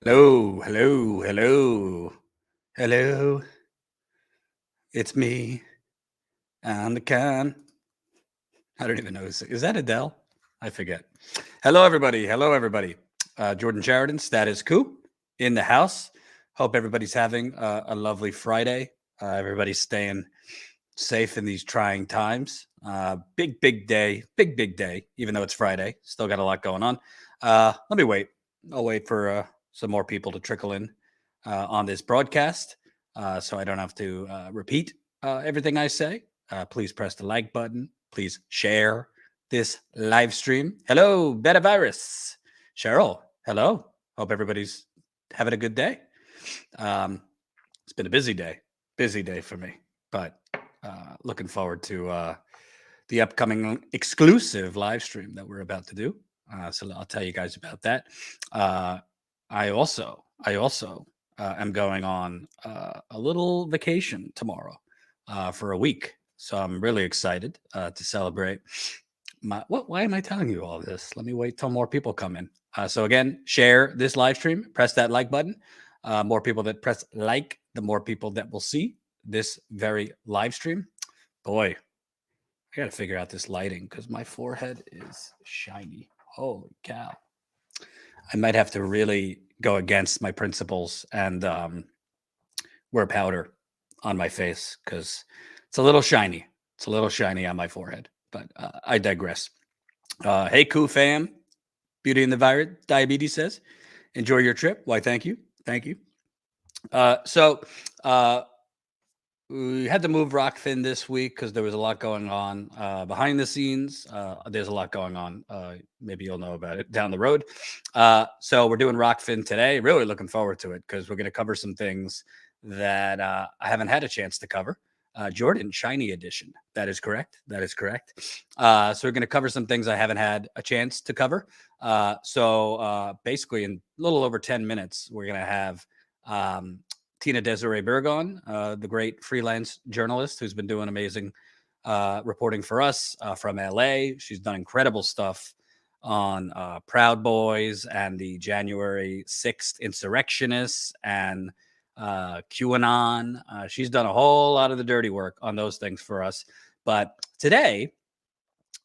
Hello, hello, hello, hello. It's me. I'm the con. I don't even know. Is that Adele? I forget. Hello, everybody. Hello, everybody. Jordan Sheridan, Status Coup in the house. Hope everybody's having a lovely Friday. Everybody's staying safe in these trying times. Big day. Big day, even though it's Friday. Still got a lot going on. Let me wait. I'll wait for some more people to trickle in on this broadcast so I don't have to repeat everything I say. Please press the like button. Please share this live stream. Hello, Beta Virus. Cheryl, hello. Hope everybody's having a good day. It's been a busy day for me, but looking forward to the upcoming exclusive live stream that we're about to do. So I'll tell you guys about that. I also am going on a little vacation tomorrow for a week. So I'm really excited to celebrate. Why am I telling you all this? Let me wait till more people come in. So again, share this live stream. Press that like button. More people that press like, the more people that will see this very live stream. Boy, I got to figure out this lighting because my forehead is shiny. Holy cow. I might have to really go against my principles and wear powder on my face because it's a little shiny. It's a little shiny on my forehead, but I digress. Hey, Koo fam. Beauty in the Virus Diabetes says, enjoy your trip. Why, thank you. Thank you. So we had to move Rockfin this week because there was a lot going on behind the scenes. There's a lot going on. Maybe you'll know about it down the road. So we're doing Rockfin today. Really looking forward to it because we're going to cover some things that I haven't had a chance to cover. Jordan, Shiny Edition. That is correct. That is correct. So we're going to cover some things I haven't had a chance to cover. So basically, in a little over 10 minutes, we're going to have Tina Desiree Burgon, the great freelance journalist who's been doing amazing reporting for us from LA. She's done incredible stuff on Proud Boys and the January 6th insurrectionists and QAnon. She's done a whole lot of the dirty work on those things for us. But today,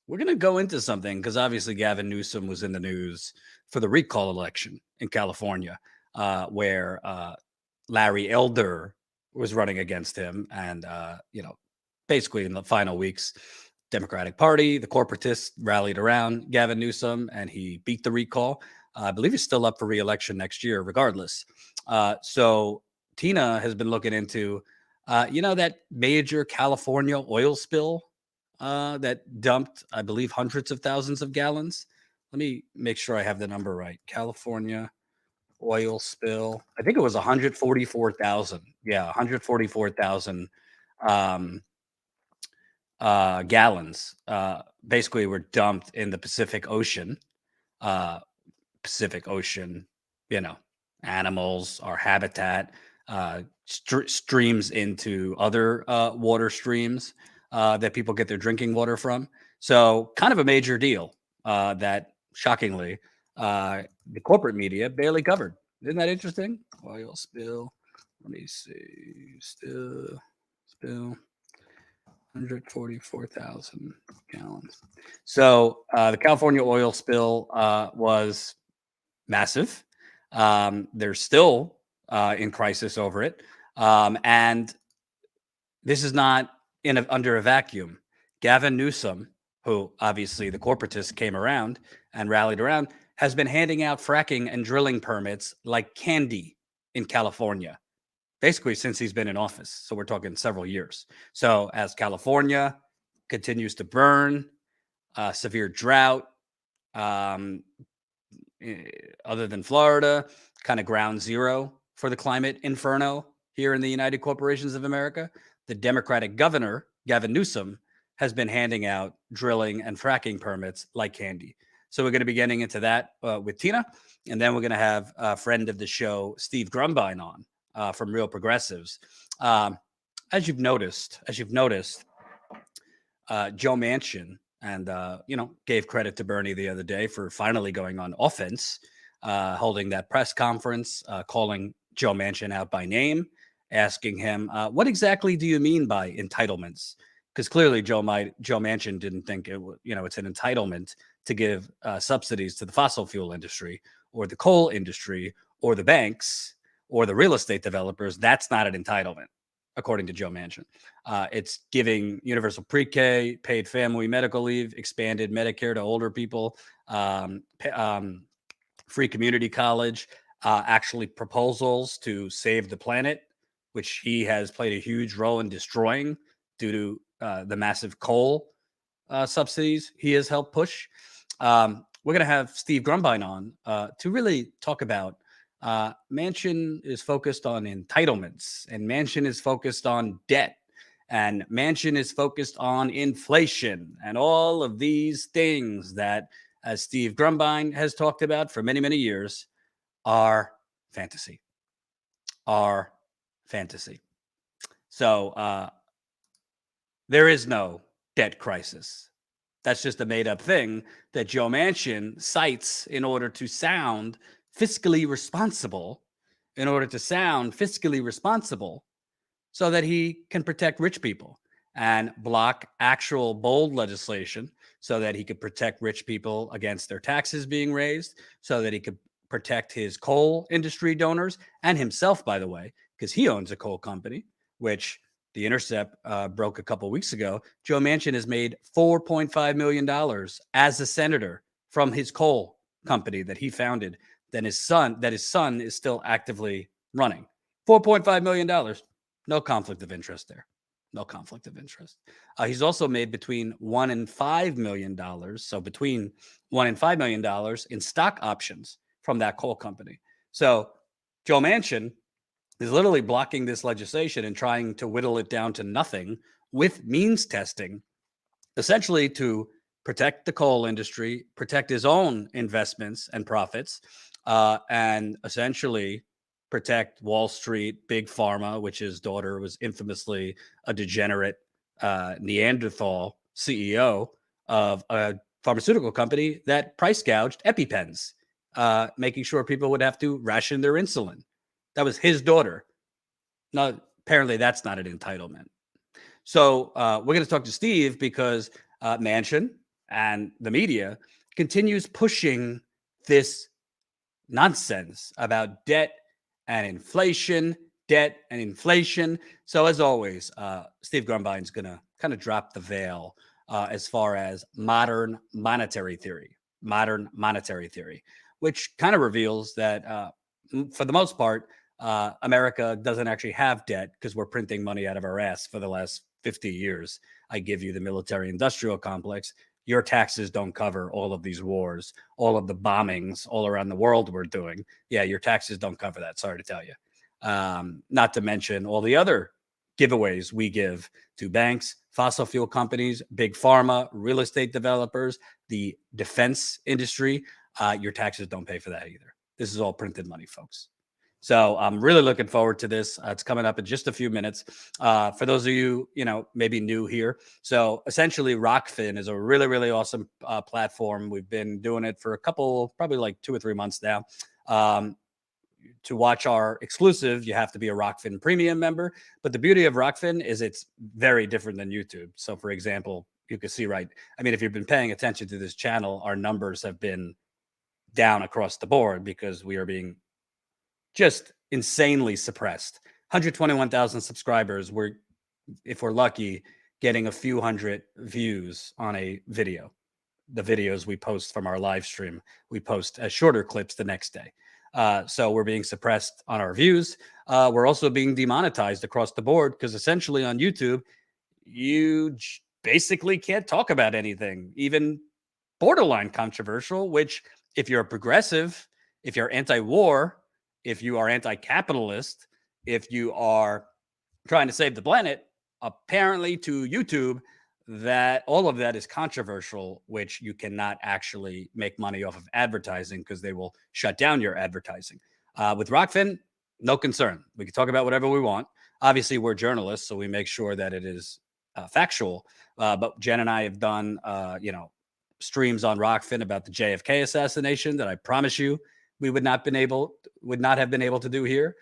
we're going to go into something because obviously Gavin Newsom was in the news for the recall election in California, where Larry Elder was running against him. And, basically in the final weeks, Democratic Party, the corporatists rallied around Gavin Newsom and he beat the recall. I believe he's still up for re-election next year, regardless. So Tina has been looking into, that major California oil spill that dumped, I believe, hundreds of thousands of gallons. Let me make sure I have the number right. California oil spill. I think it was 144,000. Yeah, 144,000 um, gallons basically were dumped in the Pacific Ocean. Pacific Ocean, animals, our habitat, streams into other water streams that people get their drinking water from. So kind of a major deal that shockingly the corporate media barely covered. Isn't that interesting? Oil spill. Let me see. Spill 144,000 gallons. So the California oil spill was massive. They're still in crisis over it. And this is not under a vacuum. Gavin Newsom, who obviously the corporatists came around and rallied around, has been handing out fracking and drilling permits like candy in California, basically since he's been in office. So we're talking several years. So as California continues to burn, severe drought, other than Florida, kind of ground zero for the climate inferno here in the United Corporations of America, the Democratic governor, Gavin Newsom, has been handing out drilling and fracking permits like candy. So we're going to be getting into that with Tina. And then we're going to have a friend of the show, Steve Grumbine, on from Real Progressives. As you've noticed, Joe Manchin and, gave credit to Bernie the other day for finally going on offense holding that press conference, calling Joe Manchin out by name, asking him, "What exactly do you mean by entitlements?" Because clearly Joe Manchin didn't think it's an entitlement to give subsidies to the fossil fuel industry or the coal industry or the banks or the real estate developers. That's not an entitlement, according to Joe Manchin. It's giving universal pre-K, paid family medical leave, expanded Medicare to older people, free community college, actually proposals to save the planet, which he has played a huge role in destroying due to the massive coal subsidies he has helped push. We're going to have Steve Grumbine on to really talk about Manchin is focused on entitlements, and Manchin is focused on debt, and Manchin is focused on inflation, and all of these things that, as Steve Grumbine has talked about for many, many years, are fantasy. Are fantasy. So there is no debt crisis. That's just a made up thing that Joe Manchin cites in order to sound fiscally responsible, so that he can protect rich people and block actual bold legislation so that he could protect rich people against their taxes being raised, so that he could protect his coal industry donors and himself, by the way, because he owns a coal company, which The Intercept broke a couple weeks ago. Joe Manchin has made $4.5 million as a senator from his coal company that he founded, that his son is still actively running. $4.5 million. No conflict of interest there. No conflict of interest. He's also made between $1 and $5 million. So between $1 and $5 million in stock options from that coal company. So Joe Manchin is literally blocking this legislation and trying to whittle it down to nothing with means testing, essentially to protect the coal industry, protect his own investments and profits, and essentially protect Wall Street, Big Pharma, which his daughter was infamously a degenerate Neanderthal CEO of a pharmaceutical company that price gouged EpiPens, making sure people would have to ration their insulin. That was his daughter. No, apparently that's not an entitlement. So we're going to talk to Steve because Manchin and the media continues pushing this nonsense about debt and inflation. So as always, Steve Grumbine's going to kind of drop the veil as far as modern monetary theory, which kind of reveals that for the most part, America doesn't actually have debt because we're printing money out of our ass for the last 50 years. I give you the military industrial complex. Your taxes don't cover all of these wars, all of the bombings all around the world we're doing. Yeah, your taxes don't cover that. Sorry to tell you. Not to mention all the other giveaways we give to banks, fossil fuel companies, big pharma, real estate developers, the defense industry. Your taxes don't pay for that either. This is all printed money, folks. So I'm really looking forward to this. It's coming up in just a few minutes. For those of you, maybe new here. So essentially Rockfin is a really, really awesome platform. We've been doing it for probably like 2 or 3 months now. To watch our exclusive, you have to be a Rockfin premium member. But the beauty of Rockfin is it's very different than YouTube. So for example, you can see, if you've been paying attention to this channel, our numbers have been down across the board because we are being just insanely suppressed. 121,000 subscribers. If we're lucky, getting a few hundred views on a video. The videos we post from our live stream, we post as shorter clips the next day. So we're being suppressed on our views. We're also being demonetized across the board because essentially on YouTube, you basically can't talk about anything, even borderline controversial, which if you're a progressive, if you're anti-war, if you are anti-capitalist, if you are trying to save the planet, apparently to YouTube, that all of that is controversial, which you cannot actually make money off of advertising because they will shut down your advertising. With Rockfin, no concern. We can talk about whatever we want. Obviously, we're journalists, so we make sure that it is factual. But Jen and I have done, streams on Rockfin about the JFK assassination that I promise you we would not have been able to do here.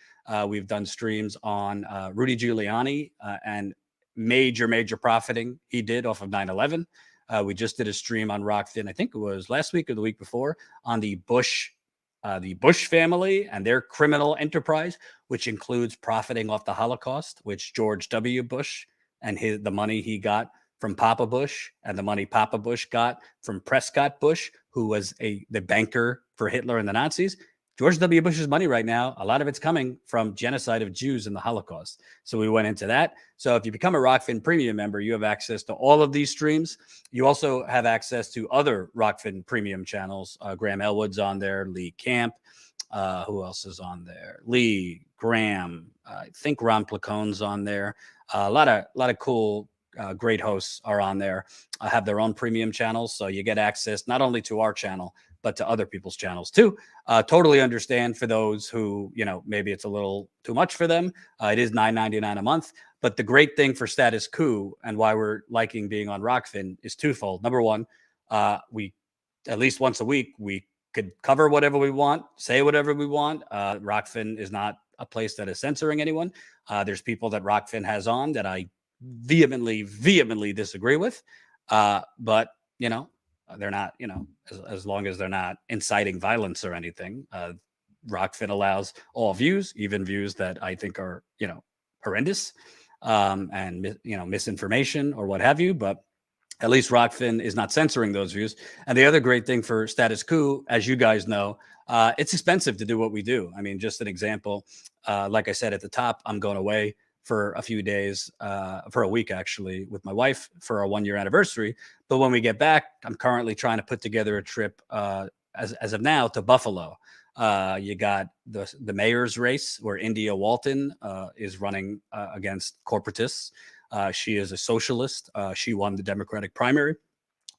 We've done streams on Rudy Giuliani and major profiting he did off of 9/11. We just did a stream on Rockfin, I think it was last week or the week before, on the Bush family and their criminal enterprise, which includes profiting off the Holocaust, which George W. Bush and the money he got from Papa Bush and the money Papa Bush got from Prescott Bush, who was the banker for Hitler and the Nazis. George W. Bush's money right now, a lot of it's coming from genocide of Jews in the Holocaust. So we went into that. So if you become a Rockfin Premium member, you have access to all of these streams. You also have access to other Rockfin Premium channels. Graham Elwood's on there, Lee Camp. Who else is on there? Lee, Graham, I think Ron Placone's on there. A lot of cool, great hosts are on there. Have their own premium channels, so you get access not only to our channel, but to other people's channels too. Totally understand for those who, maybe it's a little too much for them. It is $9.99 a month. But the great thing for Status Coup and why we're liking being on Rockfin is twofold. Number one, we at least once a week, we could cover whatever we want, say whatever we want. Rockfin is not a place that is censoring anyone. There's people that Rockfin has on that I vehemently disagree with. But, they're not, as long as they're not inciting violence or anything. Rockfin allows all views, even views that I think are, horrendous and, misinformation or what have you. But at least Rockfin is not censoring those views. And the other great thing for Status Coup, as you guys know, it's expensive to do what we do. I mean, just an example, like I said at the top, I'm going away for a few days, for a week actually, with my wife for our 1-year anniversary. But when we get back, I'm currently trying to put together a trip as of now to Buffalo. You got the mayor's race where India Walton is running against corporatists. She is a socialist. She won the Democratic primary.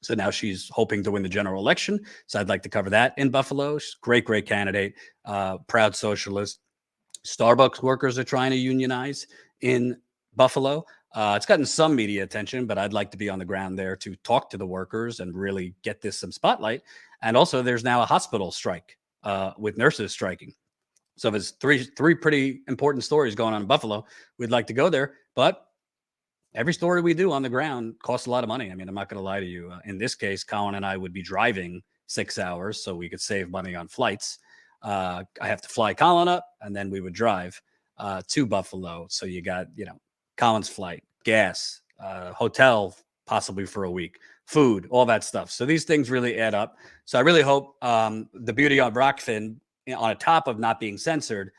So now she's hoping to win the general election. So I'd like to cover that in Buffalo. She's a great candidate, proud socialist. Starbucks workers are trying to unionize in Buffalo. It's gotten some media attention, but I'd like to be on the ground there to talk to the workers and really get this some spotlight. And also there's now a hospital strike with nurses striking. So there's three pretty important stories going on in Buffalo. We'd like to go there, but every story we do on the ground costs a lot of money. I mean, I'm not going to lie to you. In this case, Colin and I would be driving 6 hours so we could save money on flights. I have to fly Colin up, and then we would drive to Buffalo. So you got, Colin's flight, gas, hotel, possibly for a week, food, all that stuff. So these things really add up. So I really hope the beauty of Rockfin, on top of not being censored,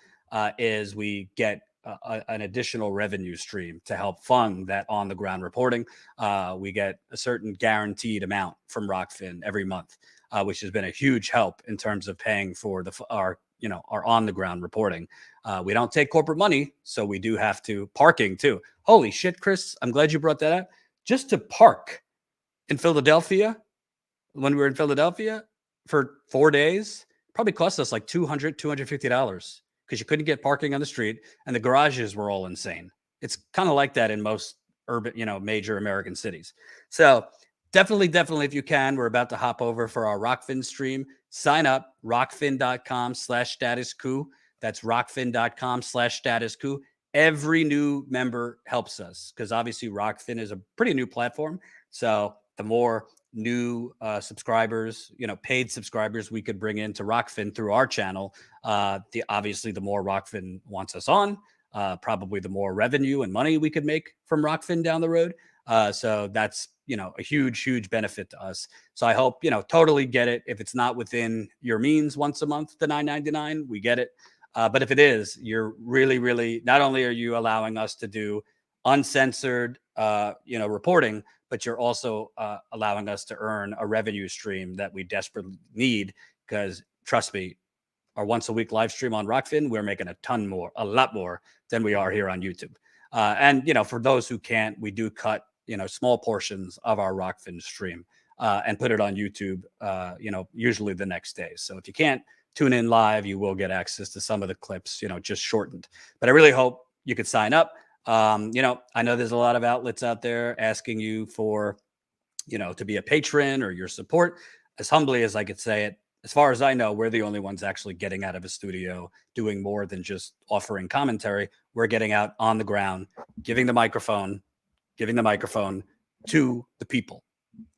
is we get an additional revenue stream to help fund that on the ground reporting. We get a certain guaranteed amount from Rockfin every month, which has been a huge help in terms of paying for our on the ground reporting. We don't take corporate money, so we do have to parking too. Holy shit, Chris! I'm glad you brought that up. Just to park in Philadelphia, when we were in Philadelphia for 4 days, probably cost us like $250 because you couldn't get parking on the street and the garages were all insane. It's kind of like that in most urban, major American cities. So definitely, if you can, we're about to hop over for our Rockfin stream. Sign up, rockfin.com/statuscoup. That's rockfin.com/statuscoup. Every new member helps us because obviously Rockfin is a pretty new platform. So the more new subscribers, paid subscribers we could bring into Rockfin through our channel, obviously the more Rockfin wants us on, probably the more revenue and money we could make from Rockfin down the road. So that's, a huge benefit to us. So I hope, totally get it. If it's not within your means once a month, the $9.99, we get it. But if it is, you're really, not only are you allowing us to do uncensored, reporting, but you're also allowing us to earn a revenue stream that we desperately need. Because trust me, our once a week live stream on Rockfin, we're making a lot more than we are here on YouTube. And, for those who can't, we do cut, small portions of our Rockfin stream and put it on YouTube, usually the next day. So if you can't tune in live, you will get access to some of the clips, just shortened. But I really hope you could sign up. I know there's a lot of outlets out there asking you for, to be a patron or your support. As humbly as I could say it, as far as I know, we're the only ones actually getting out of a studio, doing more than just offering commentary. We're getting out on the ground, giving the microphone to the people.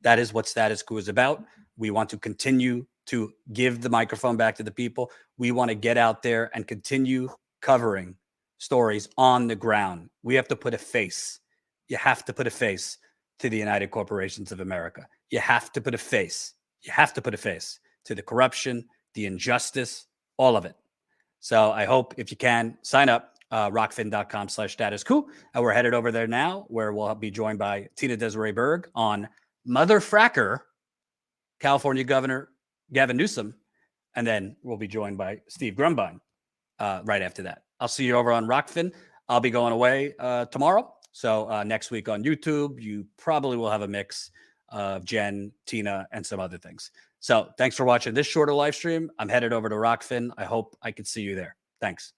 That is what Status Coup is about. We want to continue to give the microphone back to the people. We want to get out there and continue covering stories on the ground. We have to put a face. You have to put a face to the United Corporations of America. You have to put a face. You have to put a face to the corruption, the injustice, all of it. So I hope if you can sign up, rockfin.com/statuscoup. And we're headed over there now where we'll be joined by Tina Desiree Berg on Mother Fracker, California Governor Gavin Newsom. And then we'll be joined by Steve Grumbine right after that. I'll see you over on Rockfin. I'll be going away tomorrow. So next week on YouTube, you probably will have a mix of Jen, Tina, and some other things. So thanks for watching this shorter live stream. I'm headed over to Rockfin. I hope I can see you there. Thanks.